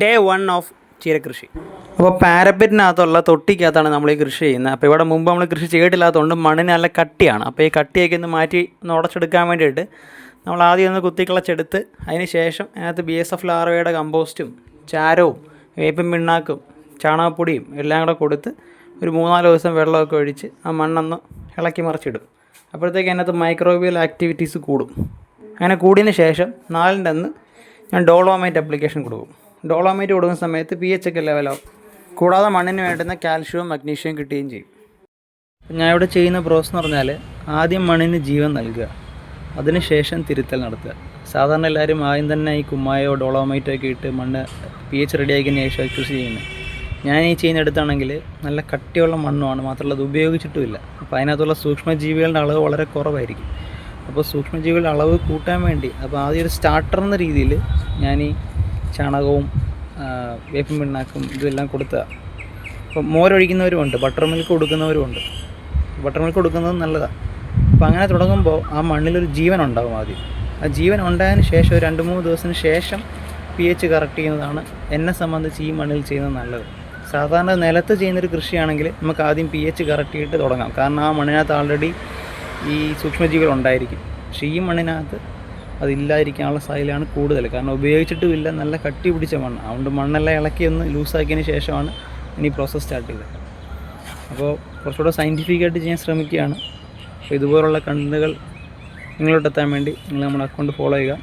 Day 1 of ചീരകൃഷി. അപ്പോൾ പാരപ്പറ്റിനകത്തുള്ള തൊട്ടിക്കകത്താണ് നമ്മൾ ഈ കൃഷി ചെയ്യുന്നത്. അപ്പോൾ ഇവിടെ മുമ്പ് നമ്മൾ കൃഷി ചെയ്തിട്ടില്ലാത്തതുകൊണ്ട് മണ്ണിന് നല്ല കട്ടിയാണ്. അപ്പോൾ ഈ കട്ടിയൊക്കെ ഒന്ന് മാറ്റി ഒന്ന് ഉടച്ചെടുക്കാൻ വേണ്ടിയിട്ട് നമ്മൾ ആദ്യം ഒന്ന് കുത്തിക്കിളച്ചെടുത്ത് അതിന് ശേഷം അതിനകത്ത് BSF ലാർവയുടെ കമ്പോസ്റ്റും ചാരവും വേപ്പിൻ പിണ്ണാക്കും ചാണകപ്പൊടിയും എല്ലാം കൂടെ കൊടുത്ത് ഒരു 3-4 ദിവസം വെള്ളമൊക്കെ ഒഴിച്ച് ആ മണ്ണൊന്ന് ഇളക്കി മറിച്ചിടും. അപ്പോഴത്തേക്ക് അതിനകത്ത് മൈക്രോബിയൽ ആക്ടിവിറ്റീസ് കൂടും. അങ്ങനെ കൂടിയതിന് ശേഷം 4ൻ്റെ അന്ന് ഞാൻ ഡോളോമൈറ്റ് അപ്ലിക്കേഷൻ കൊടുക്കും. ഡോളോമൈറ്റ് കൊടുക്കുന്ന സമയത്ത് pH ഒക്കെ ലെവലാവും. കൂടാതെ മണ്ണിന് വേണ്ടുന്ന കാൽഷ്യവും മഗ്നീഷ്യവും കിട്ടുകയും ചെയ്യും. ഞാൻ ഇവിടെ ചെയ്യുന്ന പ്രോസസ് എന്ന് പറഞ്ഞാൽ ആദ്യം മണ്ണിന് ജീവൻ നൽകുക, അതിനുശേഷം തിരുത്തൽ നടത്തുക. സാധാരണ എല്ലാവരും ആദ്യം തന്നെ ഈ കുമ്മായോ ഡോളോമൈറ്റോ ഒക്കെ ഇട്ട് മണ്ണ് pH റെഡിയാക്കിയതിന് ശേഷം കൃഷി ചെയ്യുന്നത്. ഞാൻ ഈ ചെയ്യുന്നിടത്താണെങ്കിൽ നല്ല കട്ടിയുള്ള മണ്ണുമാണ്, മാത്രമല്ല അത് ഉപയോഗിച്ചിട്ടുമില്ല. അപ്പോൾ അതിനകത്തുള്ള സൂക്ഷ്മജീവികളുടെ അളവ് വളരെ കുറവായിരിക്കും. അപ്പോൾ സൂക്ഷ്മജീവികളുടെ അളവ് കൂട്ടാൻ വേണ്ടി അപ്പോൾ ആദ്യം ഒരു സ്റ്റാർട്ടർ എന്ന രീതിയിൽ ഞാൻ ഈ ചാണകവും വേപ്പിൻ പിണ്ണാക്കും ഇതെല്ലാം കൊടുത്തതാണ്. അപ്പോൾ മോരൊഴിക്കുന്നവരുമുണ്ട്, ബട്ടർ മിൽക്ക് കൊടുക്കുന്നവരുമുണ്ട്. ബട്ടർ മിൽക്ക് കൊടുക്കുന്നത് നല്ലതാണ്. അപ്പോൾ അങ്ങനെ തുടങ്ങുമ്പോൾ ആ മണ്ണിലൊരു ജീവൻ ഉണ്ടാകും. ആദ്യം ആ ജീവൻ ഉണ്ടായതിന് ശേഷം ഒരു 2-3 ദിവസത്തിന് ശേഷം pH കറക്റ്റ് ചെയ്യുന്നതാണ് എന്നെ സംബന്ധിച്ച് ഈ മണ്ണിൽ ചെയ്യുന്നത് നല്ലത്. സാധാരണ നിലത്ത് ചെയ്യുന്നൊരു കൃഷിയാണെങ്കിൽ നമുക്ക് ആദ്യം pH കറക്റ്റ് ചെയ്തിട്ട് തുടങ്ങാം, കാരണം ആ മണ്ണിനകത്ത് ആൾറെഡി ഈ സൂക്ഷ്മജീവികൾ ഉണ്ടായിരിക്കും. പക്ഷേ ഈ മണ്ണിനകത്ത് അതില്ലാതിരിക്കാനുള്ള സാധ്യതയാണ് കൂടുതൽ, കാരണം ഉപയോഗിച്ചിട്ടുമില്ല, നല്ല കട്ടി പിടിച്ച മണ്ണ്. അതുകൊണ്ട് മണ്ണെല്ലാം ഇളക്കി ഒന്ന് ലൂസാക്കിയതിന് ശേഷമാണ് ഇനി പ്രോസസ്സ് സ്റ്റാർട്ട് ചെയ്തത്. അപ്പോൾ കുറച്ചുകൂടെ സയൻറ്റിഫിക്കായിട്ട് ചെയ്യാൻ ശ്രമിക്കുകയാണ്. അപ്പോൾ ഇതുപോലുള്ള കണ്ടന്റുകൾ നിങ്ങളോട്ടെത്താൻ വേണ്ടി നിങ്ങൾ നമ്മുടെ അക്കൗണ്ട് ഫോളോ ചെയ്യുക.